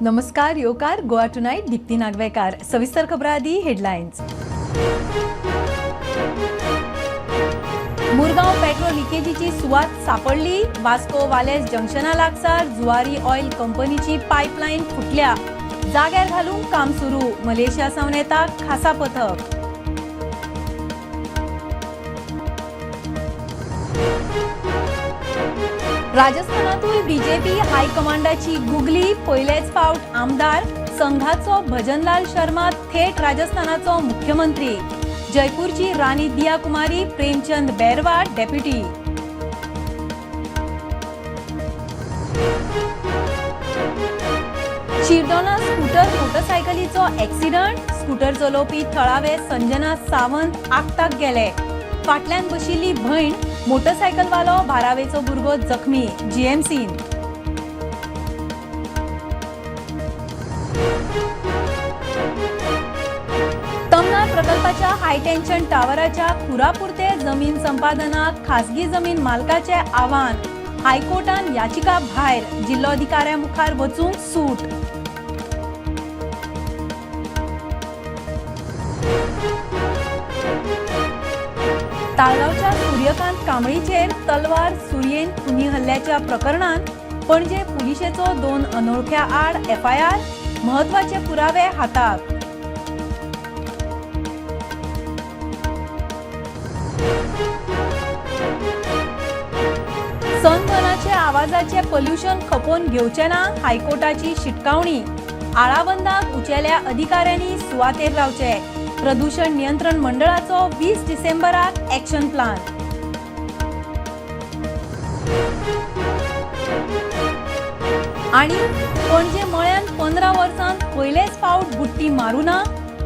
नमस्कार योकार गोवा टुनाइट दीप्ती नागवेकार सविस्तर खबरां आदी हेडलायन्स। मुरगांव पेट्रोल लिकेजीची सुवात सापडली। वास्को वालेस जंक्शना लागसार जुवारी ऑयल कंपनीची पायपलाइन फुटल्या। जाग्यार घालूंक काम सुरू। मलेशिया सावन येता खासा पथक। राजस्थानातूय बीजेपी हायकमांडाची गुगली। पयलेच फावट आमदार संघाचो भजनलाल शर्मा थेट राजस्थानाचो मुख्यमंत्री। जयपूरची राणी दिया कुमारी प्रेमचंद बैरवा डेप्युटी। शिरदोना स्कूटर मोटरसायकलीचो एक्सिडंट। स्कूटर चलोवपी थळावे संजना सावंत आगताक गेले। फाटल्यान बशिल्ली भयण मोटरसायकलवालो 12वेचो भुरगो जखमी जीएमसीन। तमनार प्रकल्पाच्या हायटेन्शन टावराच्या खुरापुरते जमीन संपादनाक खासगी जमीन मालकाचे आव्हान। हायकोर्टान याचिका भायर। जिल्लोधिकाऱ्या मुखार वचूंक सूट। ताळगावच्या सूर्यकांत कांबळीचेर तलवार सुरयेन खुनी हल्ल्याच्या प्रकरणात पणजे पुलिशेचो 2 अनोळख्या आड एफआयआर। महत्वाचे पुरावे हाताक। सनबर्नाचे आवाजाचे पोल्युशन खपोवन घेवचे ना। हायकोर्टाची शिटकावणी। आळाबंदाक उचेल्या अधिकाऱ्यांनी सुवातेर रावचे। प्रदूषण नियंत्रण मंडळाचो 20 डिसेंबराक एक्शन प्लान। आणि पणजे मळ्यान 15 वर्सांत पयलेच फावट बुट्टी मारूना।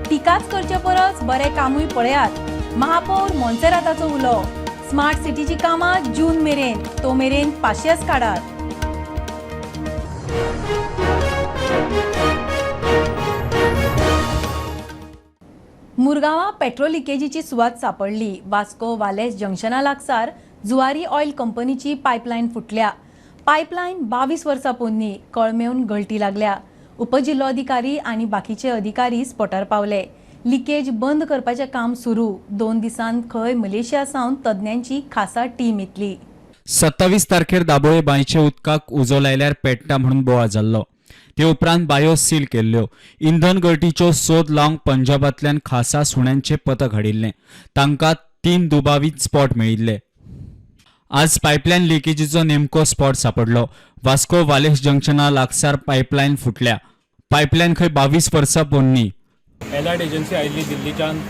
टिकाच करचे परस बरे कामूय पळयात। महापौर मोन्सेराताचो उलो। स्मार्ट सिटीची कामां जून मेरेन। तो मेरेन पाशयेस काडात। मुरगांवा पेट्रोल लिकेजीची सुवात सापडली। वास्को वालेस जंक्शना लागसार जुवारी ऑयल कंपनीची पायपलाइन फुटल्या। पायपलाइन 22 वर्सां पोन्नी। कळमेवन गळटी लागल्या। उपजिल्लोधिकारी आणि बाकीचे अधिकारी स्पॉटार पावले। लिकेज बंद करपाचे काम सुरू। 2 दिसांत खंय मलेशिया सावन तज्ञांची खासा टीम येतली। 27 तारखेर दाबोळे बांयचे उदकाक उजो लायल्यार पेट्टा म्हणून बोवाळ जाल्लो। ते उपरांत बायो सील केल्ल्यो। इंधन गळतीच्यो सोद लावंक पंजाबांतल्यान खासा सुण्यांचे पथक हाडिल्ले। तांकां 3 दुबावित स्पॉट मेळिल्ले। आज पायपलाइन लिकेजीचो नेमको स्पॉट सापडलो। वास्को वालेस जंक्शना लागसार पायपलाइन फुटल्या। पायपलाइन खंय 22 वर्सां पोन्नी। एलायड एजन्सी आयिल्ली दिल्लीच्यान।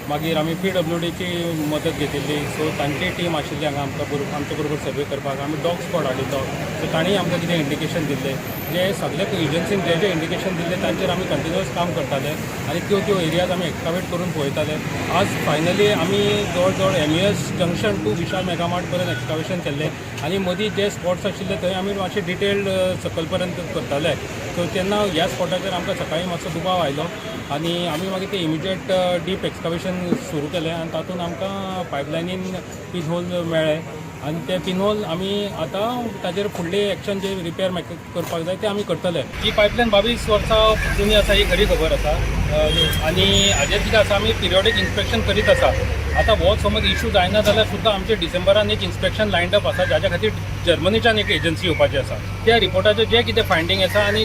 मागीर आमी PWDची मदत घेतिल्ली। सो तांची टीम आशिल्ली हांगा आमच्या बरोबर सर्वे करपाक। आमी डॉग स्पॉट हाडिल्लो। सो तांणी आमकां कितें इंडिकेशन दिल्लें जे सगळे एजन्सीन जे इंडिकेशन दिल्ले तांचेर आमी कंटिन्युअस काम करताले आनी त्यो एरियाज आमी एक्सकावेट करून पळयताले। आज फायनली आमी जवळ जवळ MES जंक्शन टू विशाल मेगामार्ट पर्यंत एक्सकावेशन केल्लें आनी मदीं जे स्पॉट्स आशिल्ले थंय आमी मातशे डिटेल्ड सकल पर्यंत करताले। सो तेन्ना ह्या स्पॉटाचेर आमकां सकाळीं मातसो दुबाव आयलो आनी आमी मागीर ते इमिजिएट डीप एक्सकावेशन सुरू केलें आनी तातूंत आमकां पायपलायनीन पिनहोल मेळ्ळे आनी ते पिनहोल आमी आतां ताजेर फुडली एक्शन जे रिपेर करपाक जाय ते आमी करतले। ही पायपलायन 22 वर्सां जुनी आसा ही खरी खबर आसा आनी हाजेर कितें आसा आमी पिरियोडीक इन्स्पेक्शन करीत आसा। आतां हो समज इश्यू जायना जाल्यार सुद्दां आमचे डिसेंबरान एक इन्स्पेक्शन लायन्ड अप आसा जाच्या खातीर जर्मनीच्यान एक एजन्सी येवपाची आसा। त्या रिपोर्टाचेर जे कितें फायंडींग आसा आनी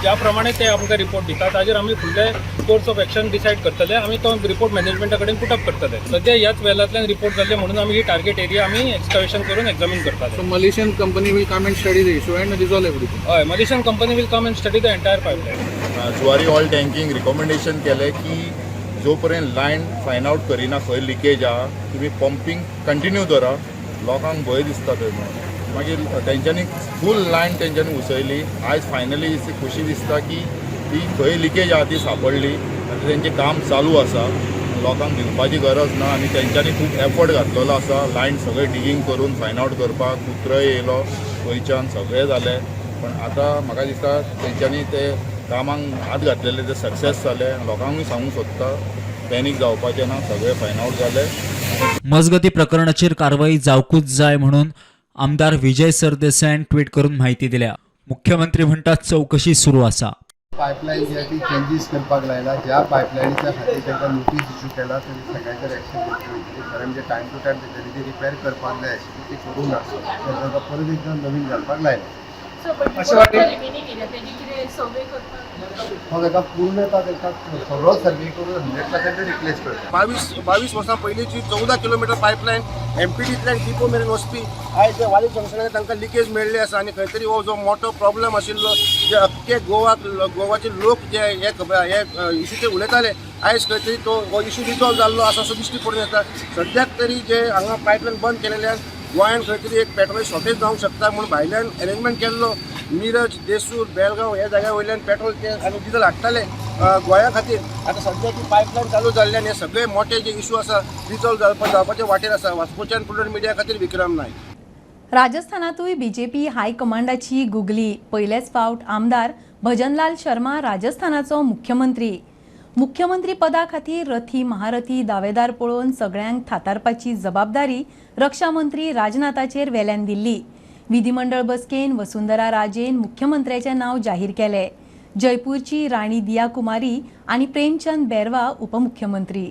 ज्या प्रमाणे ते आमकां रिपोर्ट दिता ताजेर आमी फुडले कोर्स ऑफ एक्शन डिसायड करतले। आमी तो रिपोर्ट मॅनेजमेंटा कडेन पुटअप करतले। सद्या ह्याच वेलांतल्यान रिपोर्ट जाल्ले म्हणून आमी ही टार्गेट एरिया आमी एक्सकावेशन करून एक्झामीन करतले। So Malaysian company will come and study the issue and resolve everything. हय Malaysian company will come and study the entire pipeline. Zuari oil tanking recommendation केलें की जो पर्यंत लायन फायंड आउट करिना खंय लिकेज आहा तुमी पंपींग कंटिन्यू करा। लोकांक भंय दिसता थंय म्हणून मागीर तेंच्यांनी फूल लायन तेंच्यांनी उसयली। आयज फायनली खुशी दिसता की ती खंय लिकेज आहा ती सापडली आनी तेंचें काम चालू आसा। लोकांक भिवपाची गरज ना आनी तेंच्यांनी खूब एफर्ट घातलेलो आसा लायन सगळें डिगींग करून फायंड आउट करपाक। कुत्रोय येयलो थंयच्यान सगळें जालें पण आतां म्हाका दिसता तेंच्यांनी ते कामांक हात घातलेले ते सक्सेस जाले। लोकांकूय सांगूंक सोदता पॅनीक जावपाचें ना सगळें फायंड आउट जालें। मजगती प्रकरणाचेर कारवाई जावकूच जाय म्हणून आमदार विजय सरदेसायन ट्वीट करून माहिती दिल्या। मुख्यमंत्री म्हणतात चौकशी सुरू आसा. पायपलाईन जी आहे ती चेंजीस करपाक लायला. ज्या पायपलायनीच्या खातीर तांकां नोटीस इश्यू केला तरी सगळ्याचेर एक्शन घेतली. कारण जे टायम टू टायम तेच्यानी ती रिपेर करपाक जाय आशिल्ली ती करूंक ना. तर तांकां परत एकदां नवीन घालपाक लायला. अशें वाटेन हो ताका पूर्णता ताका सगळो सर्वे करून 100% रिप्लेस करता. 22 वर्सां पयलींची 14 किलोमीटर पायपलायन एमपीडींतल्यान डिपो मेरेन वचपी आयज वाली जंक्शनार तांकां लिकेज मेळ्ळी आसा आनी खंय तरी हो जो मोठो प्रॉब्लम आशिल्लो जे अख्खे गोवाचे लोक जे हे इशूचेर उलयताले आयज खंय तरी तो हो इशू रिजॉल्व जाल्लो आसा असो दिश्टी पडून येता. सद्याक तरी जे हांगा पायपलायन बंद केलेल्यान गोंयांत खंय तरी एक पेट्रोल शॉर्टेज जावंक शकता म्हणून भायल्यान अरेंजमेंट केल्लो. मिरज, देसूर, बेळगांव ह्या जाग्या वयल्यान पेट्रोल आनी डिझल हाडटाले गोंया खातीर. आतां सद्या ती पायपलायन चालू जाल्ल्यान हे सगळे मोठे जे इशू आसा रिजॉल्व जावपाचे वाटेर आसा. वास्कोच्यान प्रुडंट मिडिया खातीर विक्रम नायक. राजस्थानातूय बीजेपी हायकमांडाची गुगली. पयलेच फावट आमदार भजनलाल शर्मा राजस्थानाचो मुख्यमंत्री पदा खातीर रथी महारथी दावेदार पळोवन सगळ्यांक थातारपाची जबाबदारी रक्षा मंत्री राजनाथाचेर वेल्यान दिल्ली. विधिमंडळ बसकेन वसुंधरा राजेन मुख्यमंत्र्याचे नाव जाहीर केले. जयपूरची राणी दिया कुमारी आनी प्रेमचंद बेरवा उपमुख्यमंत्री.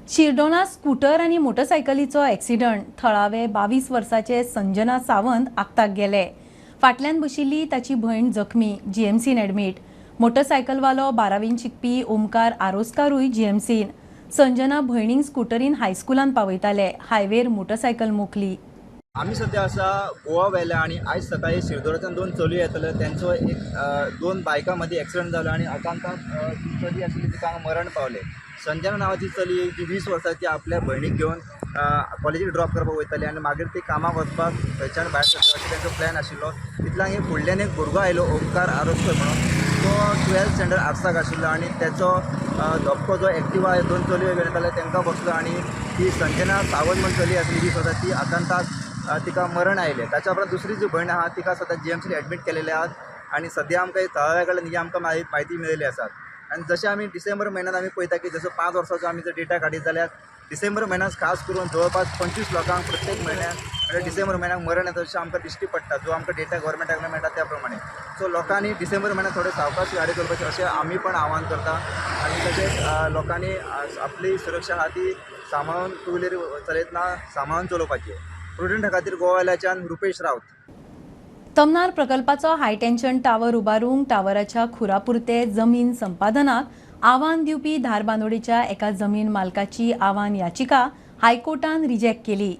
शिरडोना स्कूटर आनी मोटरसायकलीचो एक्सिडंट. थळावे 22 वर्साचे संजना सावंत आगताक गेले. फाटल्यान बशिल्ली ताची भयण जखमी, जीएमसीन एडमीट. मोटरसायकलवालो 12वीन शिकपी ओमकार आरोसकारूय जीएमसीन. संजना भयणीक स्कूटरीन हायस्कुलान पावयताले. हायवेर मोटरसायकल मोखली. आम्ही सध्या असा गोवा व्हेला आणि आयज सकाळी शिरदोराच्यान 2 चलयो येतले. त्यांचो एक 2 बायकांमध्ये ॲक्सिडंट जालो आणि अचानक ती चली आशिल्ली तिका हांगा मरण पावले. संजना नावाची चली जी 20 वर्साची आपल्या भयणीक घेवन कॉलेजीक ड्रॉप करपाक वयताली आणि मागीर ती कामाक वचपाक थंयच्यान भायर सरता अशें तांचो प्लॅन आशिल्लो. तितल्यान एक फुडल्यान एक भुरगो आयलो ओमकार आरोसकर म्हणून. तो 12th स्टँडर्ड आर्ट्साक आशिल्लो आणि त्याचो धपको जो एक्टिवा 2 चलयो घेवन येताले तांकां बसलो आणि ती संजना सावंत म्हणून चली आशिल्ली 20 वर्साची अचानक तिका मरण आयले. ताच्या उपरांत दुसरी जी भयण आहा तिका सद्या जीएमसीन एडमीट केलेले आहात आणि सद्या आमकां थळाव्या कडल्यान ही आमकां म्हायती मेळिल्ली आसा. आणि जशें आमी डिसेंबर म्हयन्यात आमी पळयता की जसो 5 वर्साचो आमी जर डेटा काडीत जाल्यार डिसेंबर म्हयन्यात खास करून जवळपास 25 लोकांक प्रत्येक म्हयन्यात म्हणजे डिसेंबर म्हयन्याक मरण येता अशें आमकां दिश्टी पडटा. जो आमकां डेटा गव्हर्मेंटाकडल्यान मेळटा त्या प्रमाणे. सो लोकांनी डिसेंबर म्हयन्यात थोडे सावकाश गाडी चलोवपाचें अशें आमी पण आवाहन करता. आणि तशेंच लोकांनी आपली सुरक्षा आहा ती सांबाळून टू व्हिलर चलयतना सांबाळून चलोवपाची. प्रुडंट खातीर गोवाल्याच्यान रुपेश रावत. तमनार प्रकल्पाचो हायटेन्शन टावर उबारूंक टावराच्या खुरापुरते जमीन संपादनाक आव्हान दिवपी धारबांदोडेच्या एका जमीन मालकाची आव्हान याचिका हायकोर्टान रिजेक्ट केली.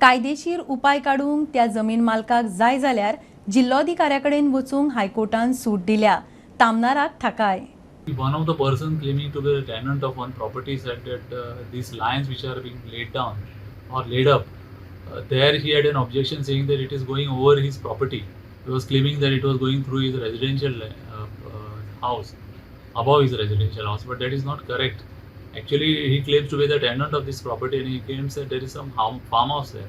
कायदेशीर उपाय काडूंक त्या जमीन मालकाक जाय जाल्यार जिल्लोधिकाऱ्याकडेन वचूंक हायकोर्टान सूट दिल्या. तामनाराक थाकाय. One of the person claiming to be the tenant of one property said that these lines which are being laid down or laid up, there he had an objection saying that it is going over his property. He was claiming that it was going through his residential house, above his residential house, but that is not correct. Actually, he claims to be the tenant of this property and he claims that there is some farmhouse there.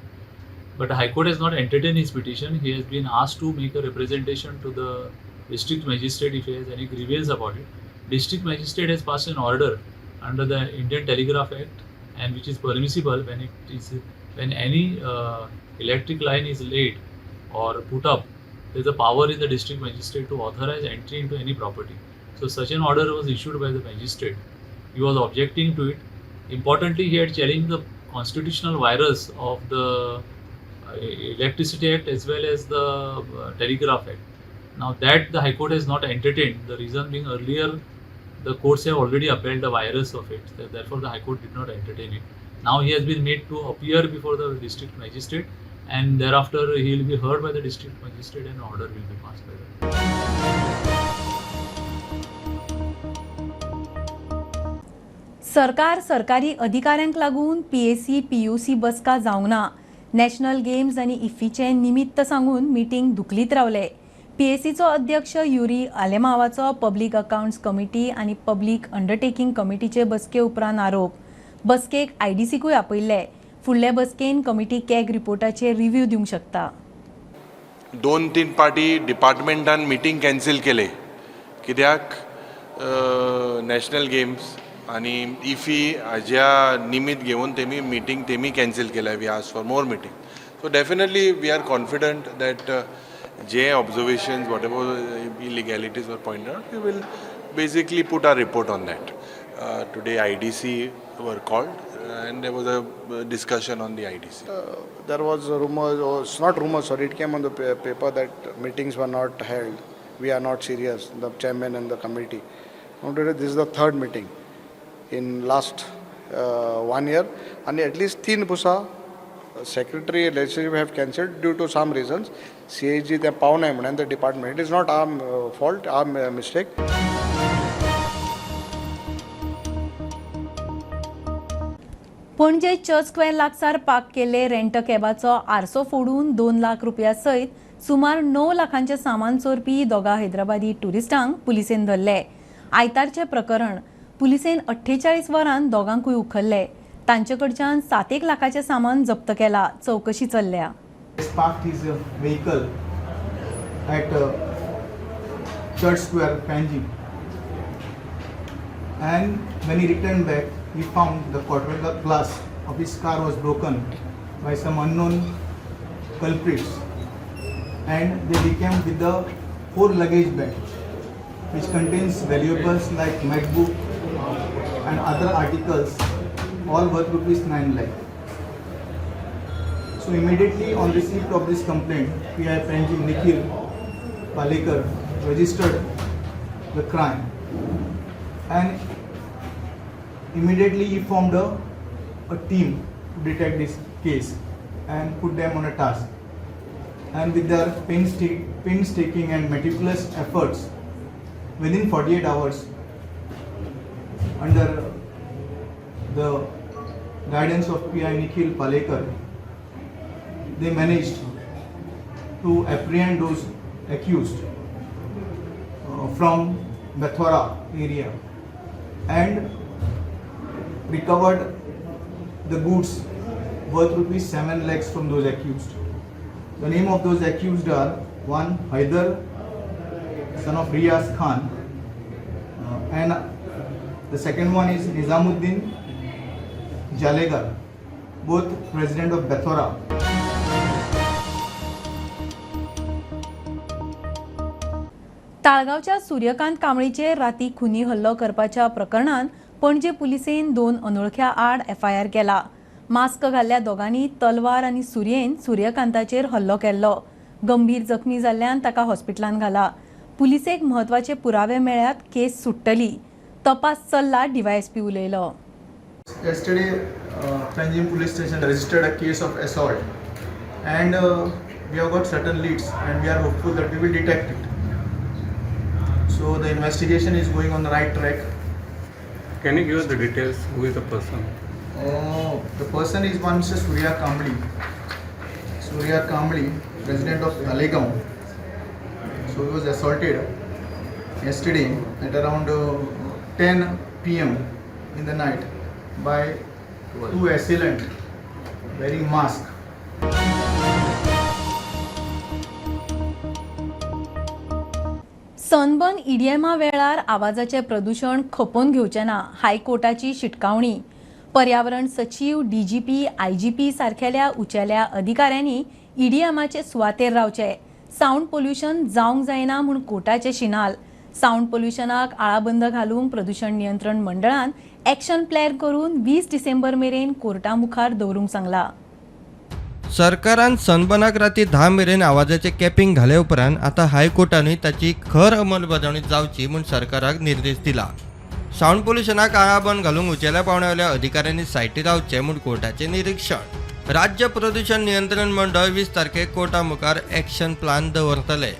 But the High Court has not entertained his petition. He has been asked to make a representation to the district magistrate if he has any grievance about it. District magistrate has passed an order under the Indian Telegraph Act, and which is permissible when any electric line is laid or put up. There is a power in the district magistrate to authorize entry into any property. So such an order was issued by the magistrate. He was objecting to it. Importantly, he had challenged the constitutional virus of the Electricity Act as well as the Telegraph Act. Now that the High Court has not entertained, the reason being earlier the courts have already upheld the virus of it. Therefore, the High Court did not entertain it. Now he has been made to appear before the district magistrate, and thereafter he will be heard by the district magistrate and an order will be passed by them. सरकारी अधिकाऱ्यांक लागून PAC PUC बसका जावंक ना. National games आनी इफ्फीचे निमित्त सांगून meeting दुखलीत रावले. PACचो अध्यक्ष युरी आलेमावाचो पब्लीक अकाउंट्स कमिटी आनी पब्लीक अंडरटेकिंग कमिटीचे बसके उपरांत आरोप. बसकेक IDCकूय आपयले. फुडले बसकेन कमिटी कॅग रिपोर्टाचेर रिव्ह्यू दिवंक शकता. 2-3 पाटी डिपार्टमेंटान मिटींग कॅन्सल केले कित्याक नॅशनल गेम्स आनी इफी हाज्या निमित्त घेवन तेमी मिटींग कॅन्सल केल्या. We ask for more meeting. So definitely we are confident that J observations, whatever illegalities were pointed out, we will basically put our report on that. Today IDC were called and there was a discussion on the IDC. There was a rumor, or it's not rumor, sorry, it came on the paper that meetings were not held. We are not serious, the chairman and the committee. Now today this is the third meeting in last 1 year, and at least 3 Pusa secretary and legislative have cancelled due to some reasons. CAG त्या पाव नाही म्हणून the department. It is not our fault, our mistake. पणजे church square लागसार park केल्ले rent कॅबाचो आरसो फोडून 2 लाख रुपया सयत सुमार 9 लाखांचे सामान चोरपी दोगा हैदराबादी टुरिस्टांक पुलिसेन धरले. आयतारचे प्रकरण पुलिसेन 48 वरांत दोगांकूय उखल्ले. तांचे कडच्यान 7 लाखाचे सामान जप्त केला. चौकशी चल्ल्या. Parked his vehicle at Church Square, Panji, and when he returned back, he found the quarter glass of his car was broken by some unknown culprits, and they came with the 4 luggage bag, which contains valuables like MacBook and other articles, all worth ₹9 lakh. So immediately on receipt of this complaint, PI Panji Nikhil Palekar registered the crime, and immediately he formed a team to detect this case and put them on a task. And with their painstaking and meticulous efforts, within 48 hours, under the guidance of PI Nikhil Palekar, they managed to apprehend those accused from Bathwara area and recovered the goods worth ₹7 lakhs from those accused. The name of those accused are one Haider, son of Riyaz Khan, and the second one is Nizamuddin Jalegar, both resident of Bathwara. ताळगावच्या Suryakant कांबळीचेर राती खुनी हल्लो करपाच्या प्रकरणात पणजे पुलिसेन 2 अनोळख्या आड FIR केला. Mask घाल्ल्या दोगांनी तलवार आनी सुरयेन सूर्यकांताचेर हल्लो केल्लो. गंभीर जखमी जाल्ल्यान ताका हॉस्पिटलांत घाला. पुलिसेक म्हत्वाचे पुरावे मेळ्ळ्यात केस सुट्टली. तपास चल्ला, DYSP उलयलो. Yesterday, Panjim police station registered a case of assault, and we have got certain leads, and we are hopeful that we will detect it. So the investigation is going on the right track. Can you give us the details? Who is the person? The person is one Mr. Surya Kambli. Surya Kambli, resident of Talegaon. So he was assaulted yesterday at around 10 p.m. in the night by 2 assailants wearing mask. Sunburn EDMA वेळार आवाजाचे प्रदूषण खपोवन घेवचे ना, हायकोर्टाची शिटकावणी. पर्यावरण सचिव, DGP, IGP सारखेल्या उंचेल्या अधिकाऱ्यांनी EDMAचे सुवातेर रावचे. साऊंड पोल्युशन जावंक जायना म्हूण कोर्टाचे शिनाल. साऊंड पोल्युशनाक आळाबंद घालूंक प्रदूषण नियंत्रण मंडळान एक्शन प्लॅन करून 20 डिसेंबर मेरेन कोर्टा मुखार दवरूंक सांगला. सरकारान सनबर्नाक राती 10 मेरेन आवाजाचे कॅपिंग घाले उपरांत आता हायकोर्टानूय ताची खर अंमलबजावणी जावची म्हूण सरकाराक निर्देश दिला. साऊंड पोल्युशनाक आळाबंद घालूंक उंचेल्या पावण्यावयल्या अधिकाऱ्यांनी सायटीर रावचे म्हूण कोर्टाचे निरीक्षण. राज्य प्रदूषण नियंत्रण मंडळ 20 तारखेक कोर्टा मुखार एक्शन प्लान दवरतले.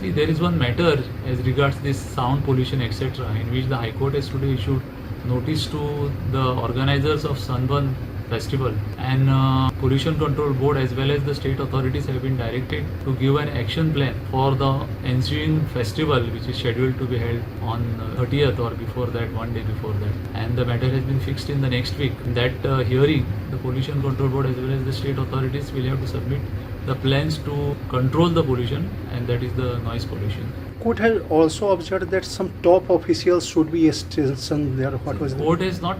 See, there is one matter as regards this sound pollution etc. in which the High Court has today issued notice to the organizers of Sunburn Festival and Pollution Control Board as well as the state authorities have been directed to give an action plan for the ensuing festival which is scheduled to be held on 30th or before that, one day before that, and the matter has been fixed in the next week. In that hearing, the Pollution Control Board as well as the state authorities will have to submit the plans to control the pollution, and that is the noise pollution. Court has also observed that some top officials should be stationed there. What was Court has not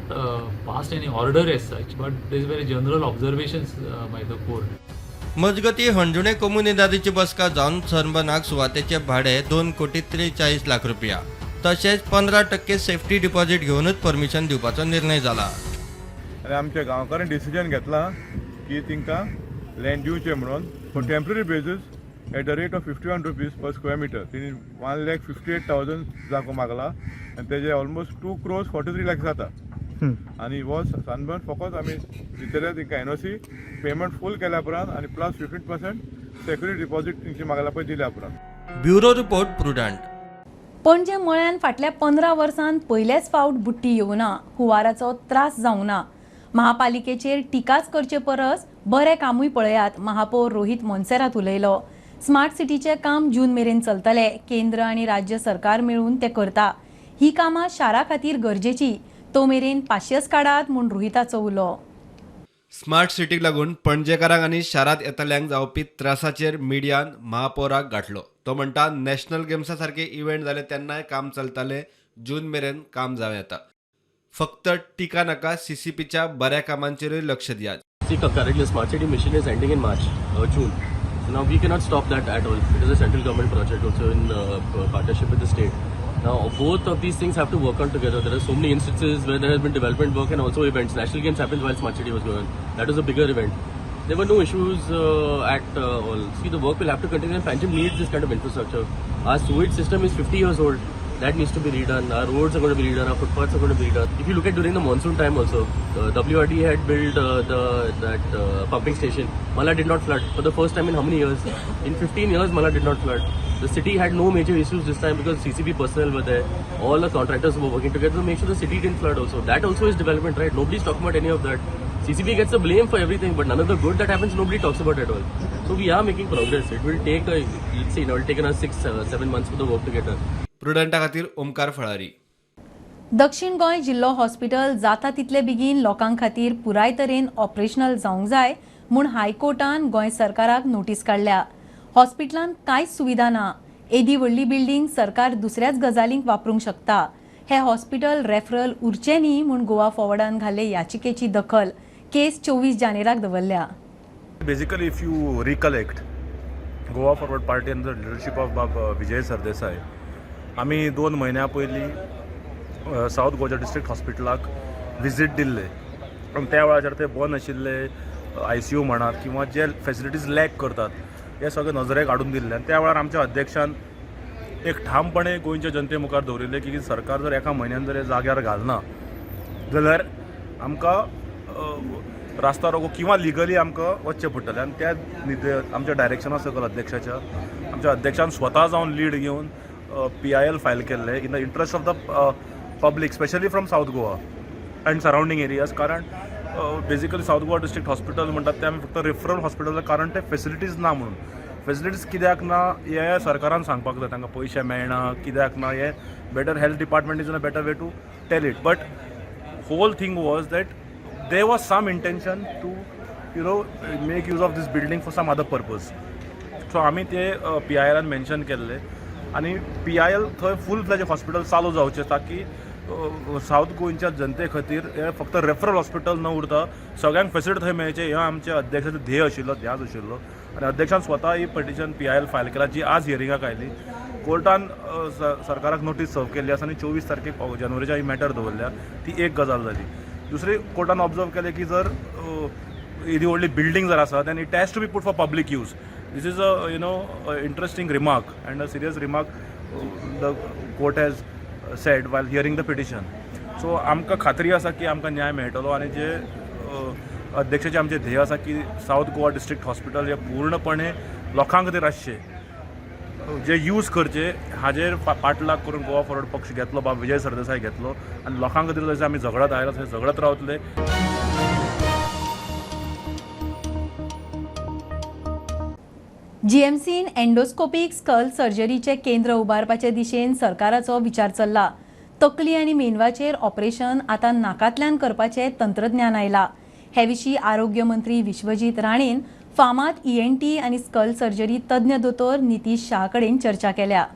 passed any order as such, but there is very general observations by the court. मजगती हणजुणे कम्युनिदादीची बसका जावन सनबर्नाक सुवातेचे भाडे 2,43 लाख रुपया तशेंच 15% safety deposit घेऊनच permission दिवपाचो निर्णय जाला. आनी आमच्या गांवकारान डिसिजन घेतला की तिंका लँड दिवचे म्हणून for temporary basis at the rate of 51 rupees per square metre. तिने 1,58,000 जागो मागला आनी तेजे ऑलमोस्ट 2,43 लाख जाता. आनी हो सनबर्न फकत आमी दितले तिंका NOC पेमेंट फूल केल्या उपरांत आनी प्लस 15% सेक्युरिटी डिपॉझिट तेंची मागला पळय दिल्या उपरांत. Bureau report prudent. पणजे मळ्यान फाटल्या 15 वर्सांत पयलेच फावट बुट्टी येवना, हुंवाराचो त्रास जावंक ना. महापालिकेचेर टिकाच करचे परस बरे कामूय पळयात, महापौर रोहित मोन्सेरात उलयलो. स्मार्ट सिटीचे काम जून मेरेन चलतले. केंद्र आनी राज्य सरकार मेळून ते करता. ही कामां शारा खातीर गरजेची. तो मेरेन पाशयेस काडात म्हूण रोहिताचो उलो. स्मार्ट सिटीक लागून पणजेकारांक आनी शारांत येतल्यांक जावपी त्रासाचेर मिडियान महापौराक गाठलो. तो म्हणटा नॅशनल गेम्सा सारखे इव्हेंट जाले तेन्नाय काम चलताले. जून मेरेन काम जावं येता. फक्त टिका नाका, CCPच्या बऱ्या कामांचेरूय लक्ष दियात. Currently, Smart City mission is ending in March, June. So now we cannot stop that at all. It is a central government project also in partnership with the state. Now both of these things have to work on together. There are so many instances where there has been development work and also events. National Games happened while Smart City was going on. That was a bigger event. There were no issues at all. See, the work will have to continue and Panjim needs this kind of infrastructure. Our sewage system is 50 years old. That needs to be redone. Our roads are going to be redone. Our footpaths are going to be redone. If you look at during the monsoon time also, WRD had built that pumping station. Mala did not flood for the first time in how many years? In 15 years, Mala did not flood. The city had no major issues this time because CCP personnel were there. All the contractors were working together to make sure the city didn't flood also. That also is development, right? Nobody's talking about any of that. CCP gets the blame for everything, but none of the good that happens, nobody talks about at all. So we are making progress. It will take, let's say, it will take another 6-7 months for the work to get done. प्रुडंटा खातीर ओमकार फळारी. दक्षिण गोंय जिल्लो hospital जाता तितले बेगीन लोकां खातीर पुराय तरेन operational जावंक जाय म्हूण हायकोर्टान गोंय सरकाराक नोटीस काडल्या. हॉस्पिटलांत कांयच सुविधा ना. एदी व्हडली बिल्डींग सरकार दुसऱ्याच गजालींक वापरूंक शकता. हे हॉस्पिटल रेफरल उरचे न्ही म्हूण गोवा फॉर्वर्डान घाल्ले याचिकेची दखल केस 24 जानेराक दवरल्या. Basically, if you recollect, Goa Forward Party under the leadership of Vijay Sardesai, आम्ही 2 महिन्या पयलीं साऊथ गोवा डिस्ट्रिक्ट हॉस्पिटलाक विजीट दिल्ले. पण त्या वेळाचेर ते बंद आशिल्ले ICU म्हणात किंवा जे फॅसिलिटीज लॅक करतात हे सगळे नजरेक हाडून दिल्ले. आनी त्या वेळार आमच्या अध्यक्षान एक ठामपणे गोंयच्या जनते मुखार दवरिल्ले की सरकार जर एका म्हयन्यान जर हे जाग्यार घालना जाल्यार आमकां रास्ता रोको किंवा लिगली आमकां वचचें पडटलें. आनी त्या आमच्या डायरेक्शना सकयल अध्यक्षाच्या आमच्या अध्यक्षान स्वता जावन लीड घेवन PIL फायल केल्ले in the interest of the public, specially from south Goa and surrounding areas. कारण basically south Goa district hospital म्हणटात ते आमी फक्त रेफरल हॉस्पिटल, कारण ते फेसिलिटीज ना म्हणून. फेसिलिटीज कित्याक ना हे सरकारान सांगपाक जाय. तांकां पयशे मेळना कित्याक ना हे better health department is in a better way to tell it. But whole thing was that there was some intention to make use of this building for some other purpose. So आमी ते PILान mention केल्ले आनी PIL थंय फूल फ्लेज hospital चालू जावचें ताकी south गोंयच्या जनते खातीर हे फक्त रेफरल हॉस्पिटल न उरता सगळ्यांक फेसिलिटी थंय मेळचे हे आमच्या अध्यक्षाचो ध्येय आशिल्लो, ध्यास आशिल्लो. आनी अध्यक्षान स्वता ही पिटिशन PIL फायल केला जी आज हियरिंगाक आयली. कोर्टान सरकाराक नोटीस सर्व केल्ली आसा आनी 24 तारखेक जानेवारीच्या ही मॅटर दवरल्या. ती एक गजाल जाली. दुसरी कोर्टान ऑब्जर्व केलें की जर एदी व्हडली बिल्डींग जर आसा then it has to be put for public use. This is a interesting remark and a serious remark the court has said while hearing the petition. So आमकां खात्री आसा की आमकां न्याय मेळटलो आनी जे अध्यक्षाचे आमचे ध्येय आसा की साऊथ गोवा डिस्ट्रिक्ट हॉस्पिटल हे पूर्णपणे लोकां खातीर आसचें, जे यूज करचे हाजेर पाठलाग करून गोवा फॉरवर्ड पक्ष घेतलो, बाब विजय सरदेसाय घेतलो आनी लोकां खातीर जशें आमी झगडत आयला थंय झगडत रावतले. GMCन एंडोस्कोपीक स्कल सर्जरीचे केंद्र उबारपाचे दिशेन सरकाराचो विचार चल्ला. तकली आनी मेंदवाचेर ऑपरेशन आतां नाकांतल्यान करपाचें तंत्रज्ञान आयला. हे विशीं आरोग्य मंत्री विश्वजीत राणेन फामाद ENT आनी स्कल सर्जरी तज्ञ दोतोर नितीश शाह कडेन चर्चा केल्या.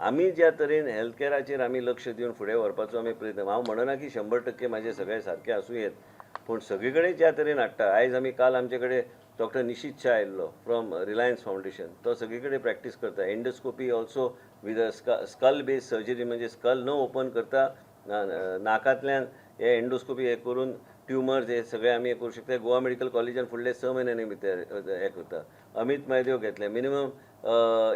आमी ज्या तरेन हेल्थ कॅराचेर आमी लक्ष दिवन फुडें व्हरपाचो आमी प्रयत्न, हांव म्हणना की 100% म्हाजे सगळे सारके आसूं येत, पूण सगळे कडेन ज्या तरेन हाडटा. आयज आमी काल आमचे कडेन डॉक्टर निशीत शाह आयिल्लो फ्रॉम रिलायन्स फावंडेशन, तो सगळे कडेन प्रॅक्टीस करता. Endoscopy also with a skull based surgery, म्हणजे स्कल न ओपन करता नाकांतल्यान हे एंडोस्कोपी हे करून ट्युमर्स हे सगळे आमी हे करूं शकता. गोवा मेडिकल कॉलेजान फुडले 6 म्हयन्यांनी भितर हे करता. अमित मैदेव घेतले. मिनिमम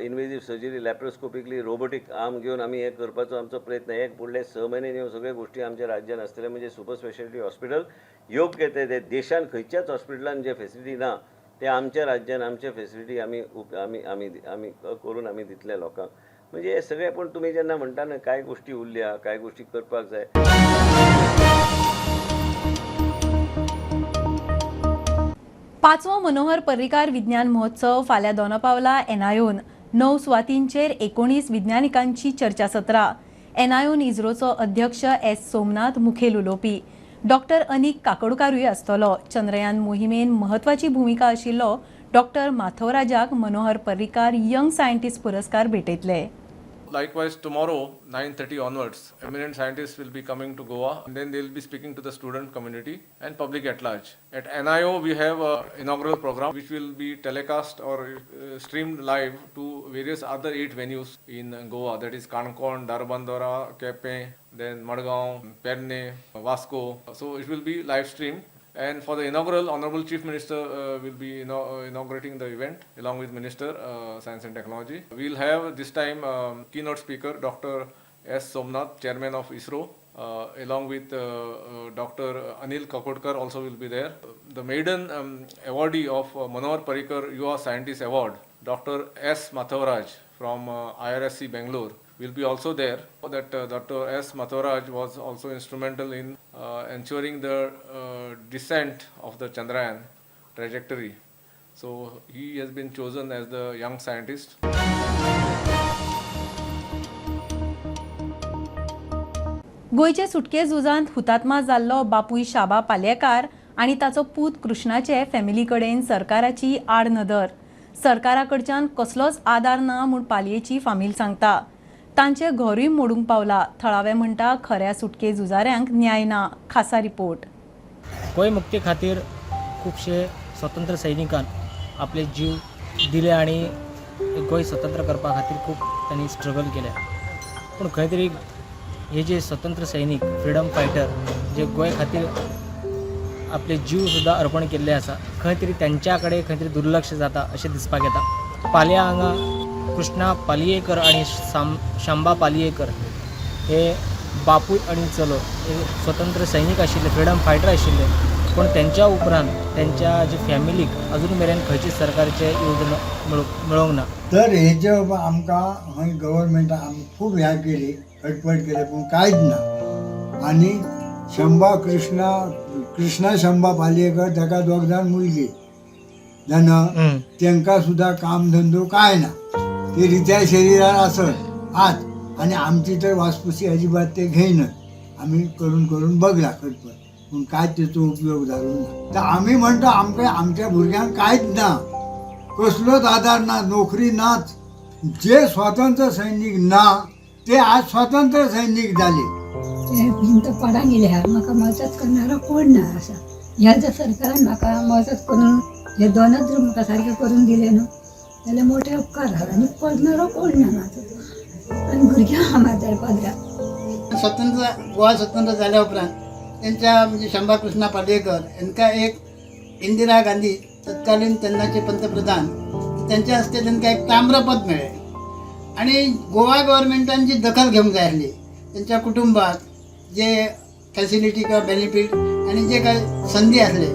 इन्वेजिव्ह सर्जरी लॅप्रोस्कोपिकली रोबोटीक आर्म घेवन आमी हे करपाचो आमचो प्रयत्न. हे फुडले 6 म्हयन्यांनी ह्यो सगळ्यो गोश्टी आमच्या राज्यान आसतले. म्हणजे सुपर स्पेशालिटी हॉस्पिटल योग्य ते देशान खंयच्याच हॉस्पिटलान जे फेसिलिटी ना ते आमच्या राज्यान आमचे फेसिलिटी आमी करून आमी दितले लोकांक. म्हणजे हे सगळे. पूण तुमी जेन्ना म्हणटा ना कांय गोश्टी उरल्या, कांय गोश्टी करपाक जाय. पाचवो मनोहर पर्रीकार विज्ञान महोत्सव फाल्यां दोनापावला एनआयओन 9 सुवातींचेर 19 विज्ञानिकांची चर्चासत्रां. एनआयओन इस्रोचो अध्यक्ष एस सोमनाथ मुखेल उलोवपी. डॉक्टर अनीक काकोडकारूय आसतलो. चंद्रयान मोहिमेन म्हत्वाची भूमिका आशिल्लो डॉक्टर माथवराजाक मनोहर पर्रीकार यंग सायंटिस्ट पुरस्कार भेटयतले. Likewise, tomorrow, 9:30 onwards, eminent scientists will be coming to Goa, and then they'll be speaking to the student community and public at large. At NIO, we have an inaugural program which will be telecast or streamed live to various other 8 venues in Goa. That is Kankon, Darbandora, Kepe, then Madgaon, Perne, Vasco. So it will be live streamed. And for the inaugural, Honorable Chief Minister will be inaugurating the event along with Minister Science and Technology. We'll have this time keynote speaker Dr. S. Somnath, Chairman of ISRO, along with Dr. Anil Kakodkar also will be there. The maiden awardee of Manohar Parrikar Yuva Scientist Award, Dr. S. Mathavaraj from IRSC Bangalore, will be also there. That Dr. S. Mathavaraj was also instrumental in ensuring the descent of the Chandrayaan trajectory. So he has been chosen as the young scientist. गोंयचे सुटके झुजांत हुतात्मा जाल्लो बापूय शाबा पालयेकार आनी ताचो पूत कृष्णाचे family कडेन सरकाराची आड नदर. सरकारा कडच्यान कसलोच आदार ना म्हूण पालयेची फामील सांगता. तांचे घरूय मोडूंक पावला. थळावे म्हणटा खऱ्या सुटके झुजाऱ्यांक न्याय ना. खासा रिपोर्ट. गोंय मुक्ती खातीर खुबशे स्वतंत्र सैनिकान आपले जीव दिले आणि गोंय स्वतंत्र करपा खातीर खूब तांणी स्ट्रगल केलें. पूण खंय तरी हे जे स्वतंत्र सैनीक फ्रिडम फायटर जे गोंय खातीर आपले जीव सुद्दां अर्पण केल्ले आसा, खंय तरी तेंच्या कडेन खंय तरी दुर्लक्ष जाता अशें दिसपाक येता. पालया हांगा कृष्णा पालयेकर आणि शांबा पालयेकर हे बापूय आणि चलो हे स्वतंत्र सैनीक आशिल्ले, फ्रिडम फायटर आशिल्ले. पण त्यांच्या उपरांत त्यांच्या जे फॅमिलीक अजून मेरेन खंयचीच सरकारचे योजना मेळोंक ना. तर हेजे आमकां खंय गव्हर्मेंटान खूब ह्या केली, खटपट केली, पूण कांयच ना. आनी कृष्णा शंभा पालयेकर ताका 2 जाण मुलगी जाणा, तांकां सुद्दां काम धंदो कांय ना. ते रित्या शरिरार आसत आत. आनी आमची तर वासपुसी अजिबात ते घेयनात. आमी करून बगला खटपट, पूण कांयच तेचो उपयोग जालो ना. तर आमी म्हणटा आमच्या भुरग्यांक कांयच ना, कसलोच आदार ना, नोकरी नाच. जे स्वतंत्र सैनीक ना ते आज स्वतंत्र सैनीक जाले. ते भिंत पडान गेल्यार म्हाका मदत करणारो कोण ना आसा. ह्या जर सरकारान म्हाका मदत करून हे 2च जर म्हाका सारके करून दिले न्हू जाल्यार मोठे उपकार जाला. आनी करणारो कोण ना म्हाजो. आनी भुरग्यां हांगा जाय पदरा. गोवा स्वतंत्र जाल्या उपरांत त्यांच्या म्हणजे शंभा कृष्णा पालयेकर यांका एक इंदिरा गांधी तत्कालीन तेन्नाचे पंतप्रधान त्यांच्या हस्ते तांकां एक ताम्रपद मेळ्ळें. आणि गोवा गव्हर्मेंटान जी दखल घेवंक जाय आसली त्यांच्या कुटुंबाक जे फॅसिलिटी किंवा बेनिफीट आणि जे काय संधी असले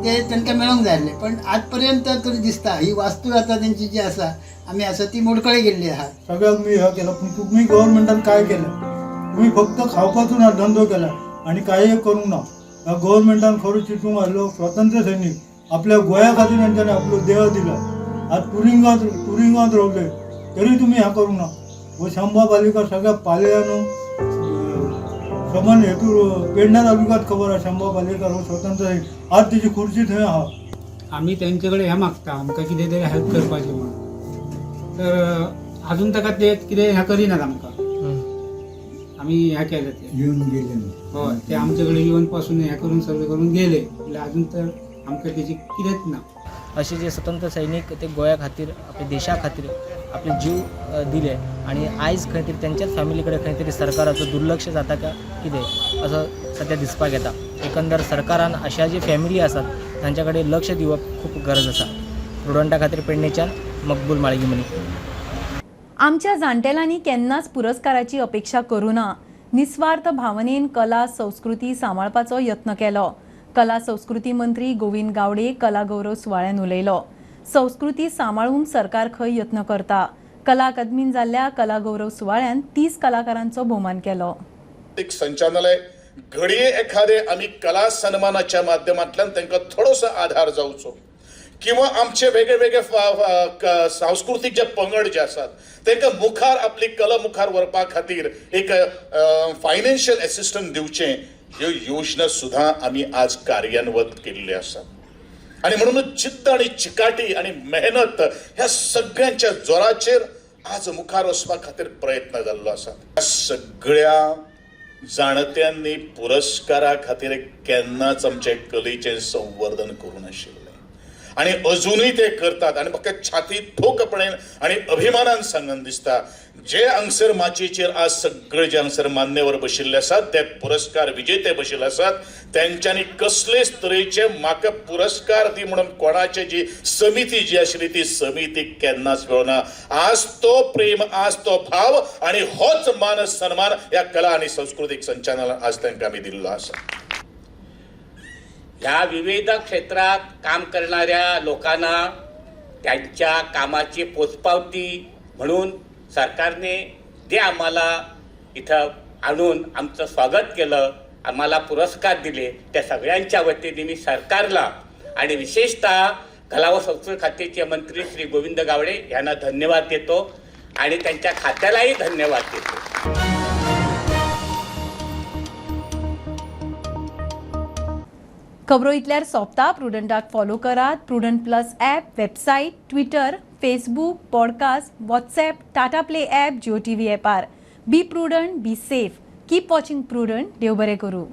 ते तांकां मेळोंक जाय आसले. पण आज पर्यंत तरी दिसता ही वास्तू आता त्यांची जी आसा आमी आसा ती मोडकळी गेल्ली आहा. सगळ्याक मी हे केलं, पण तुम्ही गव्हर्मेंटान काय केलं? तुम्ही फक्त खावपाचो ना धंदो केला आणि काही करूंक ना. ह्या गव्हर्मेंटान खरो चिंतूंक आसलो स्वतंत्र सैनीक आपल्या गोंया खातीर तांच्यानी आपलो देह दिला. आज तुरिंगांत रावले तरी तुम्ही ह्या करूंक ना. हो शंभा पालयेकर सगळ्या पालयांनो समान हेतू पेडण्या तालुक्यात खबर आहा. शंभा पालयेकर हो स्वतंत्र सैनीक. आज तेजी खुर्ची थंय आहा. आम्ही त्यांच्याकडे हे मागता आमकां कितें तरी हेल्प करपाचें म्हणून. तर अजून ताका ते कितें हें करिनात आमकां. आमी हें केलें ते येवन गेले. हय, ते आमचे कडेन येवन पासून हें करून सगळें करून गेले. अजून तर आमकां तेजी कितेंच ना. असे जे स्वतंत्र सैनिक ते गोंया खातीर आपल्या देशा खातीर आपले जीव दिले आणि आयज खंय तरी त्यांच्याच फॅमिलीकडे खंय तरी सरकाराचं दुर्लक्ष जाता का कितें असं सध्या दिसपाक येता. एकंदर सरकारान अशा जे फॅमिली आसात तांच्याकडे लक्ष दिवप खूप गरज आसा. प्रुडंटा खातीर पेडणेच्यान मकबूल माळगीमनी. आमच्या जाणटेल्यांनी केन्नाच पुरस्काराची अपेक्षा करूं ना. निस्वार्थ भावनेन कला संस्कृती सांबाळपाचो यत्न केलो. कला संस्कृती मंत्री गोविंद गावडे कला गौरव सुवाळ्यान उलयलो. संस्कृती सांबाळूंक सरकार खंय यत्न करता. कला अकादमीन जाल्ल्या कला गौरव सुवाळ्यान 30 कलाकारांचो भोवमान केलो. एक संचालनालय घडये एखादे आम्ही कला सन्मानाच्या माध्यमांतल्यान तांकां थोडोसो आधार जावचो किंवा आमचे वेगळे वेगळे सांस्कृतिक जे पंगड जे आसात तांकां मुखार आपली कला मुखार व्हरपा खातीर एक फायनान्शियल एसिस्टंट दिवचें ह्यो योजना सुद्दां आमी आज कार्यान्वत केल्ल्यो आसात आणि म्हणूनच जिद्द आणि चिकाटी आणि मेहनत ह्या सगळ्यांच्या जोराचेर आज मुखार वचपा खातीर प्रयत्न जाल्लो आसा. ह्या सगळ्या जाणट्यांनी पुरस्कारा खातीर केन्नाच आमचे कलेचें संवर्धन करूं नाशिल्लें आणि अजूनही ते करतात आणि म्हाका छाती ठोकपणेन आणि अभिमानान सांगन दिसता जे हांगसर माचयेचेर आज सगळे जे हांगसर मान्यवर बशिल्ले आसात ते पुरस्कार विजेते बशिल्ले आसात त्यांच्यानी कसलेच तरेचे म्हाका पुरस्कार दी म्हणून कोणाची जी समिती जी आशिल्ली ती समिती केन्नाच मेळना. आज तो प्रेम आज तो भाव आणि होच मान सन्मान ह्या कला आणि सांस्कृतिक संचालनान आज तांकां आमी दिल्लो आसा. ह्या विविध क्षेत्रात काम करणाऱ्या लोकांना त्यांच्या कामाची पोचपावती म्हणून सरकारने जे आम्हाला इथं आणून आमचं स्वागत केलं, आम्हाला पुरस्कार दिले, त्या सगळ्यांच्या वतीने मी सरकारला आणि विशेषतः कला व संस्कृती खात्याचे मंत्री श्री गोविंद गावडे यांना धन्यवाद देतो आणि त्यांच्या खात्यालाही धन्यवाद देतो. खबरो इतल्यार सोंपता. प्रुडंटाक फॉलो करात. Prudent plus app, website, Twitter, Facebook, podcast, WhatsApp, Tata play app, Jio TV ॲपार. Be Prudent, be safe. Keep watching Prudent. देव बरें करूं.